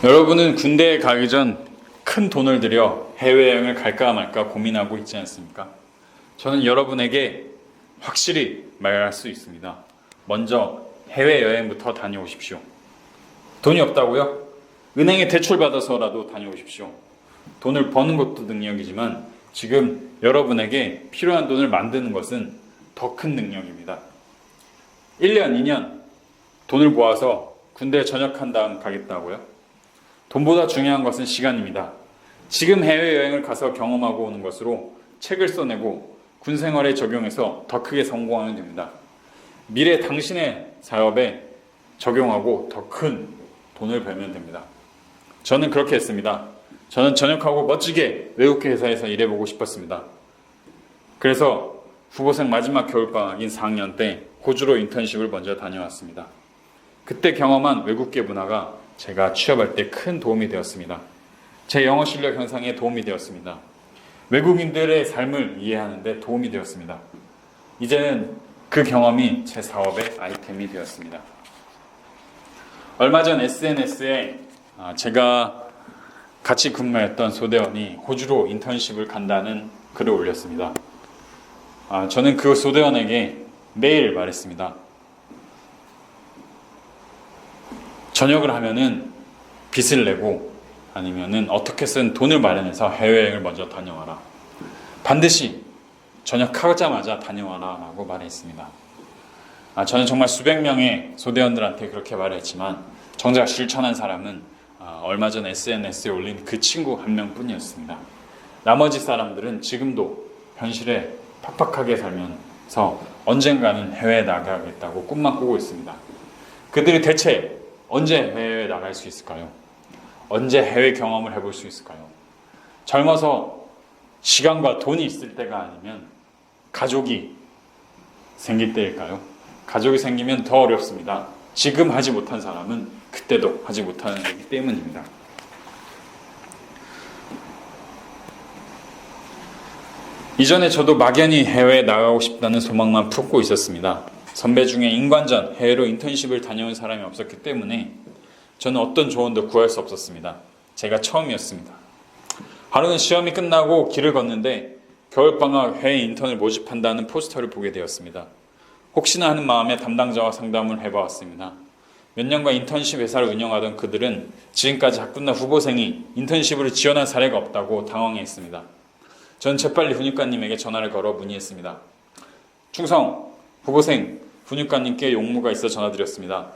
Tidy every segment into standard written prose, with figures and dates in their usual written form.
여러분은 군대에 가기 전 큰 돈을 들여 해외여행을 갈까 말까 고민하고 있지 않습니까? 저는 여러분에게 확실히 말할 수 있습니다. 먼저 해외여행부터 다녀오십시오. 돈이 없다고요? 은행에 대출 받아서라도 다녀오십시오. 돈을 버는 것도 능력이지만 지금 여러분에게 필요한 돈을 만드는 것은 더 큰 능력입니다. 1년, 2년 돈을 모아서 군대에 전역한 다음 가겠다고요? 돈보다 중요한 것은 시간입니다. 지금 해외여행을 가서 경험하고 오는 것으로 책을 써내고 군 생활에 적용해서 더 크게 성공하면 됩니다. 미래 당신의 사업에 적용하고 더 큰 돈을 벌면 됩니다. 저는 그렇게 했습니다. 저는 전역하고 멋지게 외국계 회사에서 일해보고 싶었습니다. 그래서 후보생 마지막 겨울방학인 4학년 때 호주로 인턴십을 먼저 다녀왔습니다. 그때 경험한 외국계 문화가 제가 취업할 때 큰 도움이 되었습니다. 제 영어 실력 향상에 도움이 되었습니다. 외국인들의 삶을 이해하는 데 도움이 되었습니다. 이제는 그 경험이 제 사업의 아이템이 되었습니다. 얼마 전 SNS에 제가 같이 근무했던 소대원이 호주로 인턴십을 간다는 글을 올렸습니다. 저는 그 소대원에게 매일 말했습니다. 전역을 하면은 빚을 내고 아니면은 어떻게든 돈을 마련해서 해외여행을 먼저 다녀와라. 반드시 전역하자마자 다녀와라 라고 말했습니다. 저는 정말 수백 명의 소대원들한테 그렇게 말했지만 정작 실천한 사람은 얼마 전 SNS에 올린 그 친구 한 명뿐이었습니다. 나머지 사람들은 지금도 현실에 팍팍하게 살면서 언젠가는 해외에 나가겠다고 꿈만 꾸고 있습니다. 그들이 대체 언제 해외에 나갈 수 있을까요? 언제 해외 경험을 해볼 수 있을까요? 젊어서 시간과 돈이 있을 때가 아니면 가족이 생길 때일까요? 가족이 생기면 더 어렵습니다. 지금 하지 못한 사람은 그때도 하지 못하는 거기 때문입니다. 이전에 저도 막연히 해외에 나가고 싶다는 소망만 품고 있었습니다. 선배 중에 인관전 해외로 인턴십을 다녀온 사람이 없었기 때문에 저는 어떤 조언도 구할 수 없었습니다. 제가 처음이었습니다. 하루는 시험이 끝나고 길을 걷는데 겨울방학 해외 인턴을 모집한다는 포스터를 보게 되었습니다. 혹시나 하는 마음에 담당자와 상담을 해보았습니다. 몇 년간 인턴십 회사를 운영하던 그들은 지금까지 학군나 후보생이 인턴십으로 지원한 사례가 없다고 당황해했습니다. 전 재빨리 훈육관님에게 전화를 걸어 문의했습니다. 충성, 후보생, 훈육관님께 용무가 있어 전화드렸습니다.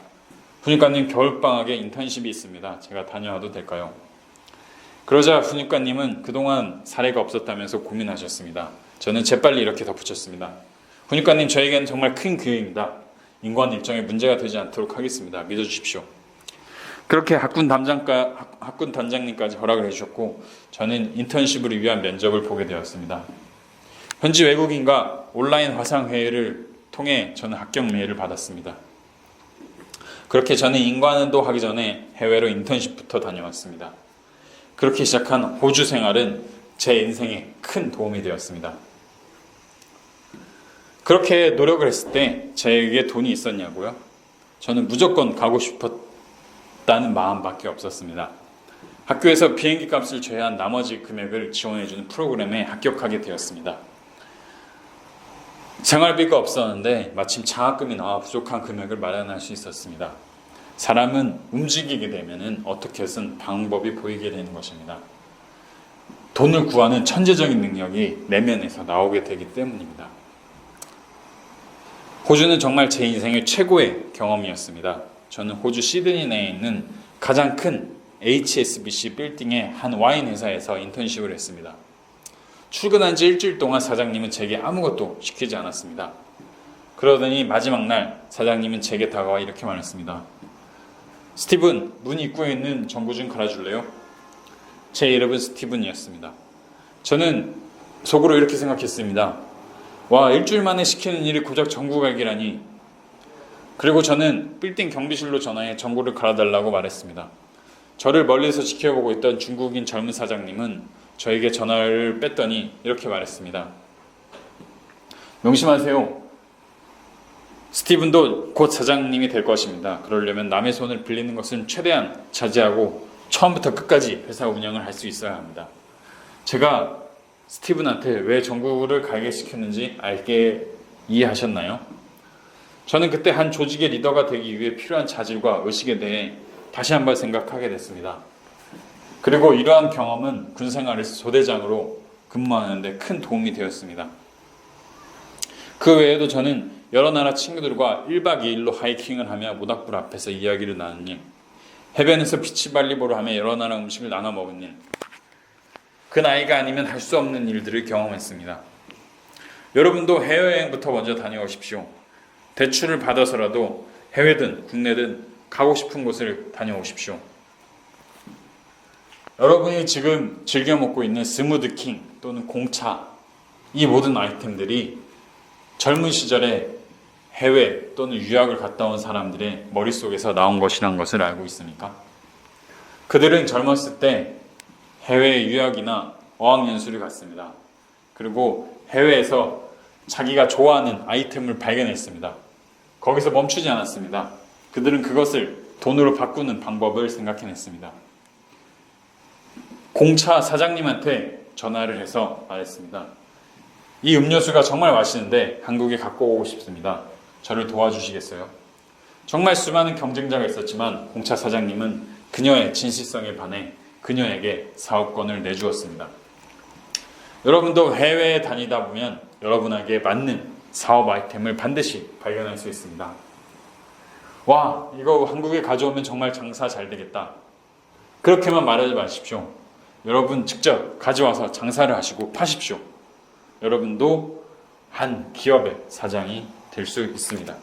훈육관님 겨울방학에 인턴십이 있습니다. 제가 다녀와도 될까요? 그러자 훈육관님은 그동안 사례가 없었다면서 고민하셨습니다. 저는 재빨리 이렇게 덧붙였습니다. 훈육관님, 저에게는 정말 큰 기회입니다. 인관 일정에 문제가 되지 않도록 하겠습니다. 믿어주십시오. 그렇게 학군 단장님까지 허락을 해주셨고 저는 인턴십을 위한 면접을 보게 되었습니다. 현지 외국인과 온라인 화상회의를 통해 저는 합격 메일을 받았습니다. 그렇게 저는 인관도 하기 전에 해외로 인턴십부터 다녀왔습니다. 그렇게 시작한 호주 생활은 제 인생에 큰 도움이 되었습니다. 그렇게 노력을 했을 때 제게 돈이 있었냐고요? 저는 무조건 가고 싶었다는 마음밖에 없었습니다. 학교에서 비행기 값을 제외한 나머지 금액을 지원해주는 프로그램에 합격하게 되었습니다. 생활비가 없었는데 마침 장학금이 나와 부족한 금액을 마련할 수 있었습니다. 사람은 움직이게 되면 어떻게든 방법이 보이게 되는 것입니다. 돈을 구하는 천재적인 능력이 내면에서 나오게 되기 때문입니다. 호주는 정말 제 인생의 최고의 경험이었습니다. 저는 호주 시드니 내에 있는 가장 큰 HSBC 빌딩의 한 와인 회사에서 인턴십을 했습니다. 출근한 지 일주일 동안 사장님은 제게 아무것도 시키지 않았습니다. 그러더니 마지막 날 사장님은 제게 다가와 이렇게 말했습니다. 스티븐, 문 입구에 있는 전구 좀 갈아줄래요? 제 이름은 스티븐이었습니다. 저는 속으로 이렇게 생각했습니다. 와, 일주일 만에 시키는 일이 고작 전구 갈기라니. 그리고 저는 빌딩 경비실로 전화해 전구를 갈아달라고 말했습니다. 저를 멀리서 지켜보고 있던 중국인 젊은 사장님은 저에게 전화를 뺐더니 이렇게 말했습니다. 명심하세요. 스티븐도 곧 사장님이 될 것입니다. 그러려면 남의 손을 빌리는 것은 최대한 자제하고 처음부터 끝까지 회사 운영을 할 수 있어야 합니다. 제가 스티븐한테 왜 정구를 가게 시켰는지 알게 이해하셨나요? 저는 그때 한 조직의 리더가 되기 위해 필요한 자질과 의식에 대해 다시 한번 생각하게 됐습니다. 그리고 이러한 경험은 군생활에서 소대장으로 근무하는 데 큰 도움이 되었습니다. 그 외에도 저는 여러 나라 친구들과 1박 2일로 하이킹을 하며 모닥불 앞에서 이야기를 나눈 일, 해변에서 비치발리볼을 하며 여러 나라 음식을 나눠 먹은 일, 그 나이가 아니면 할 수 없는 일들을 경험했습니다. 여러분도 해외여행부터 먼저 다녀오십시오. 대출을 받아서라도 해외든 국내든 가고 싶은 곳을 다녀오십시오. 여러분이 지금 즐겨 먹고 있는 스무드킹 또는 공차, 이 모든 아이템들이 젊은 시절에 해외 또는 유학을 갔다 온 사람들의 머릿속에서 나온 것이란 것을 알고 있습니까? 그들은 젊었을 때 해외 유학이나 어학연수를 갔습니다. 그리고 해외에서 자기가 좋아하는 아이템을 발견했습니다. 거기서 멈추지 않았습니다. 그들은 그것을 돈으로 바꾸는 방법을 생각해냈습니다. 공차 사장님한테 전화를 해서 말했습니다. 이 음료수가 정말 맛있는데 한국에 갖고 오고 싶습니다. 저를 도와주시겠어요? 정말 수많은 경쟁자가 있었지만 공차 사장님은 그녀의 진실성에 반해 그녀에게 사업권을 내주었습니다. 여러분도 해외에 다니다 보면 여러분에게 맞는 사업 아이템을 반드시 발견할 수 있습니다. 와, 이거 한국에 가져오면 정말 장사 잘 되겠다. 그렇게만 말하지 마십시오. 여러분 직접 가져와서 장사를 하시고 파십시오. 여러분도 한 기업의 사장이 될 수 있습니다.